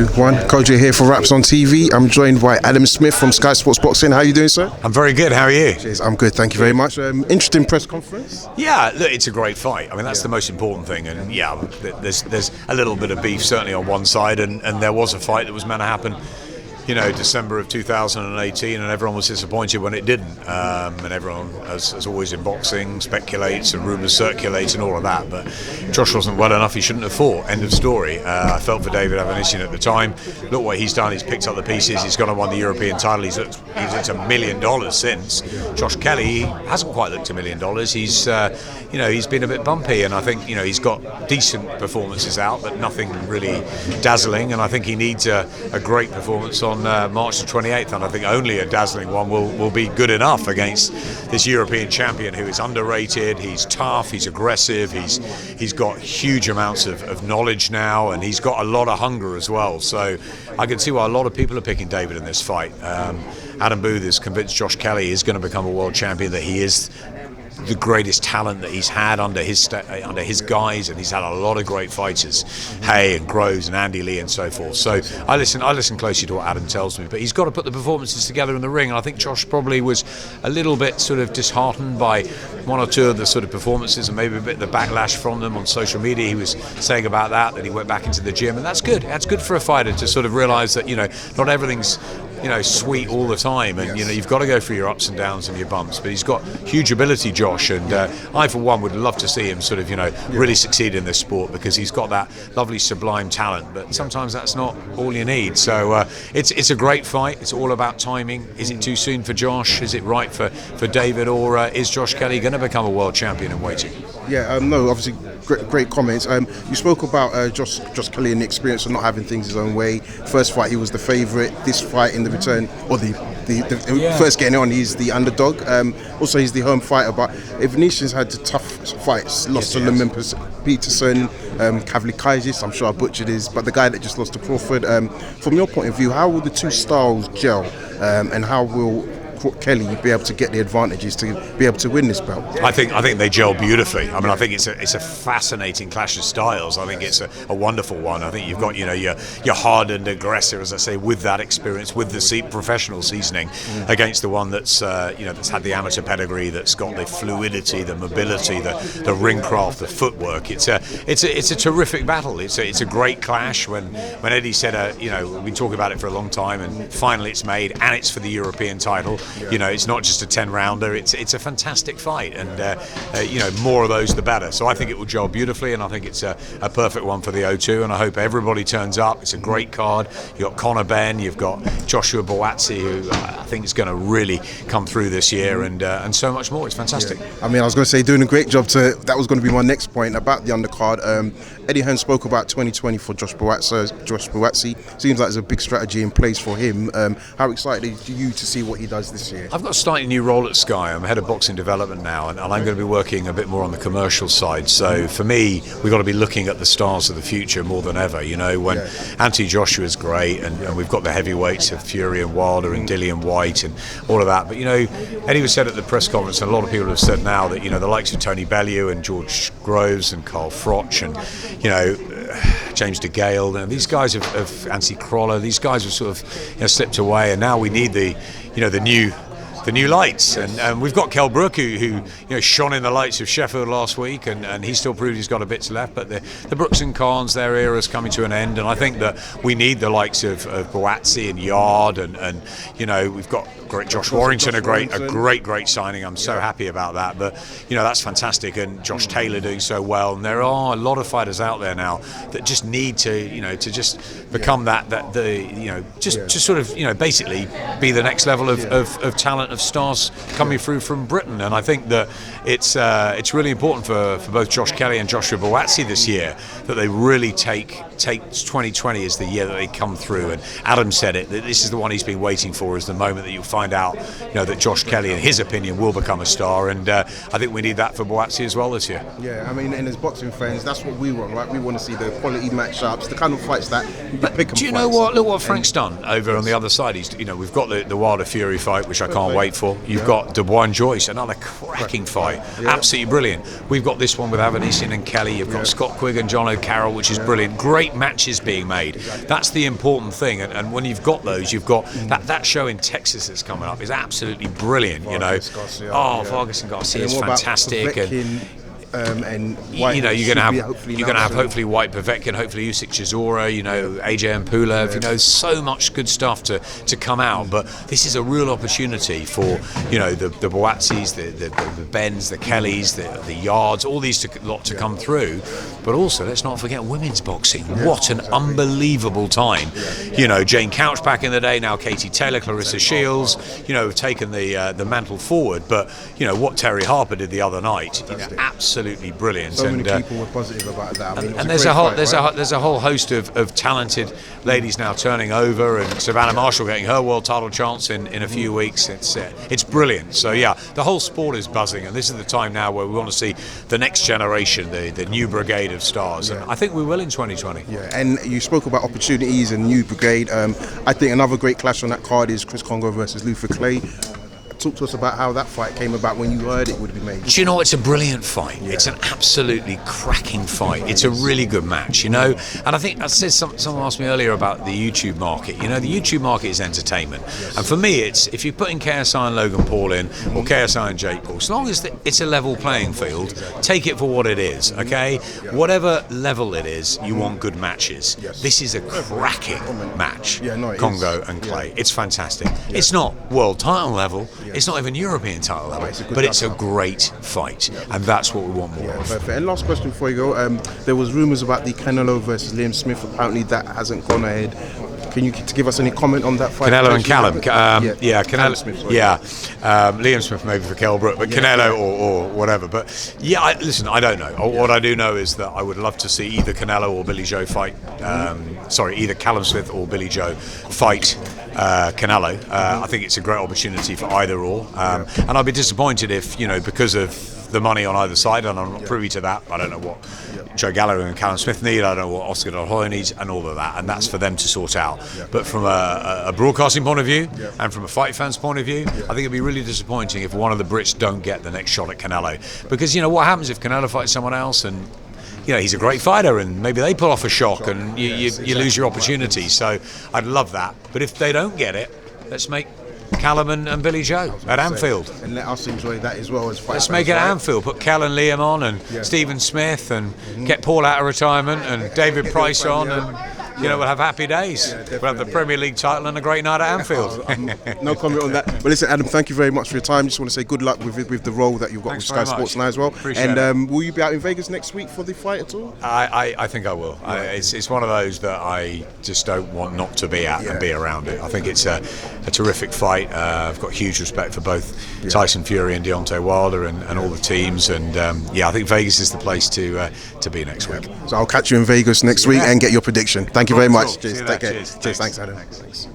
One, Kojo here for Raps on TV. I'm joined by Adam Smith from Sky Sports Boxing. How are you doing, sir? I'm very good. How are you? Cheers, I'm good, thank you very much. Interesting press conference. Yeah, look, it's a great fight. I mean, that's the most important thing. And yeah, there's a little bit of beef certainly on one side, and there was a fight that was meant to happen, December of 2018, and everyone was disappointed when it didn't. And everyone, as always in boxing, speculates and rumours circulate and all of that. But Josh wasn't well enough, he shouldn't have fought. End of story. I felt for David Avanesyan at the time. Look what he's done, he's picked up the pieces, he's gone and won the European title, he's looked $1 million since. Josh Kelly hasn't quite looked $1 million. He's been a bit bumpy, and I think, he's got decent performances out, but nothing really dazzling, and I think he needs a great performance on March the 28th, and I think only a dazzling one will be good enough against this European champion who is underrated. He's tough, he's aggressive, he's got huge amounts of knowledge now, and he's got a lot of hunger as well. So I can see why a lot of people are picking David in this fight. Adam Booth is convinced Josh Kelly is going to become a world champion, that he is the greatest talent that he's had under his guise, and he's had a lot of great fighters, Hay and Groves and Andy Lee and so forth. So I listen closely to what Adam tells me, but he's got to put the performances together in the ring, and I think Josh probably was a little bit sort of disheartened by one or two of the sort of performances, and maybe a bit of the backlash from them on social media. He was saying about that he went back into the gym, and that's good. That's good for a fighter to sort of realise that not everything's sweet all the time, and you've got to go through your ups and downs and your bumps. But he's got huge ability, Josh, and I for one would love to see him sort of really succeed in this sport, because he's got that lovely sublime talent, but sometimes that's not all you need. So it's a great fight. It's all about timing. Is it too soon for Josh? Is it right for David, or is Josh Kelly going to become a world champion in waiting? No, obviously great comments. You spoke about Josh Kelly and the experience of not having things his own way. First fight he was the favourite. This fight in the return, or the first getting on, he's the underdog. Also he's the home fighter, but Avanesyan's had tough fights. Lost to Lemon Peterson, Kavli Kajis, I'm sure I butchered his, but the guy that just lost to Crawford. From your point of view, how will the two styles gel, and how will Kelly be able to get the advantages to be able to win this belt? I think they gel beautifully. I mean, I think it's a fascinating clash of styles. I think it's a wonderful one. I think you've got your hardened aggressor, as I say, with that experience, with the professional seasoning, against the one that's that's had the amateur pedigree, that's got the fluidity, the mobility, the ring craft, the footwork. It's a terrific battle. It's a great clash. When Eddie said, we've been talking about it for a long time, and finally it's made, and it's for the European title. It's not just a 10-rounder. It's a fantastic fight, and more of those the better. So I think it will gel beautifully, and I think it's a perfect one for the O2, and I hope everybody turns up. It's a great card. You've got Conor Benn, you've got Joshua Buatsi, who I think is going to really come through this year, and so much more. It's fantastic. Yeah. I mean, I was going to say, doing a great job that was going to be my next point about the undercard. Eddie Hearn spoke about 2020 for Josh Buatsi. Seems like there's a big strategy in place for him. How excited are you to see what he does this year? I've got a slightly new role at Sky. I'm head of boxing development now, and I'm going to be working a bit more on the commercial side. So for me, we've got to be looking at the stars of the future more than ever. When Anthony Joshua's great, and we've got the heavyweights of Fury and Wilder and Dillian White and all of that. But Eddie was said at the press conference, and a lot of people have said now that the likes of Tony Bellew and George Groves and Carl Froch and James DeGale, these guys have Anthony Crolla, these guys have sort of slipped away, and now we need the new lights, and we've got Kell Brook who shone in the lights of Sheffield last week, and he still proved he's got a bit left, but the Brooks and Khans, their era is coming to an end, and I think that we need the likes of Buatsi and Yard, and we've got great Josh Warrington, a great signing. I'm so happy about that, but that's fantastic, and Josh Taylor doing so well, and there are a lot of fighters out there now that just need to just become just sort of basically be the next level of talent, of stars coming through from Britain. And I think that it's really important for both Josh Kelly and Joshua Buatsi this year that they really take 2020 as the year that they come through. And Adam said it, that this is the one he's been waiting for, is the moment that you'll find out that Josh Kelly, in his opinion, will become a star. And I think we need that for Buatsi as well this year. Yeah, I mean, and as boxing fans, that's what we want, right? We want to see the quality matchups, the kind of fights that you pick. Do you know what? Look what Frank's done over on the other side. We've got the Wilder Fury fight, which I can't wait wait for. You've got Dubois and Joyce, another cracking fight, absolutely brilliant. We've got this one with Avanesian and Kelly. You've got Scott Quigg and John O'Carroll, which is brilliant. Great matches being made. That's the important thing. And when you've got those, you've got that show in Texas that's coming up is absolutely brilliant. Vargas Garcia, Vargas and Garcia is fantastic. And White, you're going to have hopefully White Povetkin, hopefully Usyk Chisora, AJ and Pulev, so much good stuff to come out. But this is a real opportunity for the Boatzis, the Bens, the Kellys, the Yards, all these lot to come through. But also, let's not forget women's boxing. What an unbelievable time! Jane Couch back in the day, now Katie Taylor, Clarissa Shields, have taken the mantle forward. But what Terry Harper did the other night, absolutely brilliant. So many people were positive about that. And there's a whole host of talented ladies now turning over, and Savannah Marshall getting her world title chance in a few weeks. It's brilliant. So the whole sport is buzzing, and this is the time now where we want to see the next generation, the new brigade of stars, and I think we will in 2020. Yeah, and you spoke about opportunities and new brigade. I think another great clash on that card is Chris Kongo versus Luther Clay. Talk to us about how that fight came about when you heard it would be made. Do you know, it's a brilliant fight. It's an absolutely cracking fight. It's a really good match, And I think, I said, someone asked me earlier about the YouTube market. The YouTube market is entertainment. And for me, it's, if you're putting KSI and Logan Paul in, or KSI and Jake Paul, as long as it's a level playing field, take it for what it is, okay? Whatever level it is, you want good matches. This is a cracking match, Kongo and Clay. It's fantastic. It's not world title level. It's not even European title level, but it's a great fight, and that's what we want more of. Perfect. And last question before you go, there was rumours about the Canelo versus Liam Smith. Apparently that hasn't gone ahead. Can you give us any comment on that fight? Canelo and Callum. Canelo Smith. Liam Smith maybe for Kell Brook, but Canelo or whatever. But listen, I don't know. What I do know is that I would love to see either Canelo or Billy Joe fight. Either Callum Smith or Billy Joe fight Canelo. I think it's a great opportunity for either or. And I'd be disappointed if, because of the money on either side, and I'm not privy to that. I don't know what Joe Gallagher and Callum Smith need. I don't know what Oscar De La Hoya needs, and all of that. And that's for them to sort out. But from a broadcasting point of view, and from a fight fan's point of view, I think it'd be really disappointing if one of the Brits don't get the next shot at Canelo. Because what happens if Canelo fights someone else, and he's a great fighter, and maybe they pull off a shock, and you lose your opportunity. So I'd love that. But if they don't get it, let's make Callum and Billy Joe at Anfield. And let us enjoy that as well as fight. Let's make it at Anfield. Put Cal and Liam on, and Stephen Smith, and get Paul out of retirement, and David Price on, and we'll have happy days. We'll have the Premier League title and a great night at Anfield. No comment on that. But listen, Adam, thank you very much for your time. Just want to say good luck with the role that you've got with Sky Sports now as well. Appreciate it. Will you be out in Vegas next week for the fight at all? I think I will. It's one of those that I just don't want not to be at and be around it. I think it's a terrific fight. I've got huge respect for both Tyson Fury and Deontay Wilder and all the teams. And I think Vegas is the place to be next week. So I'll catch you in Vegas next week and get your prediction. Thank you very much. Cheers. Take care. Cheers. Thanks, Adam. Thanks.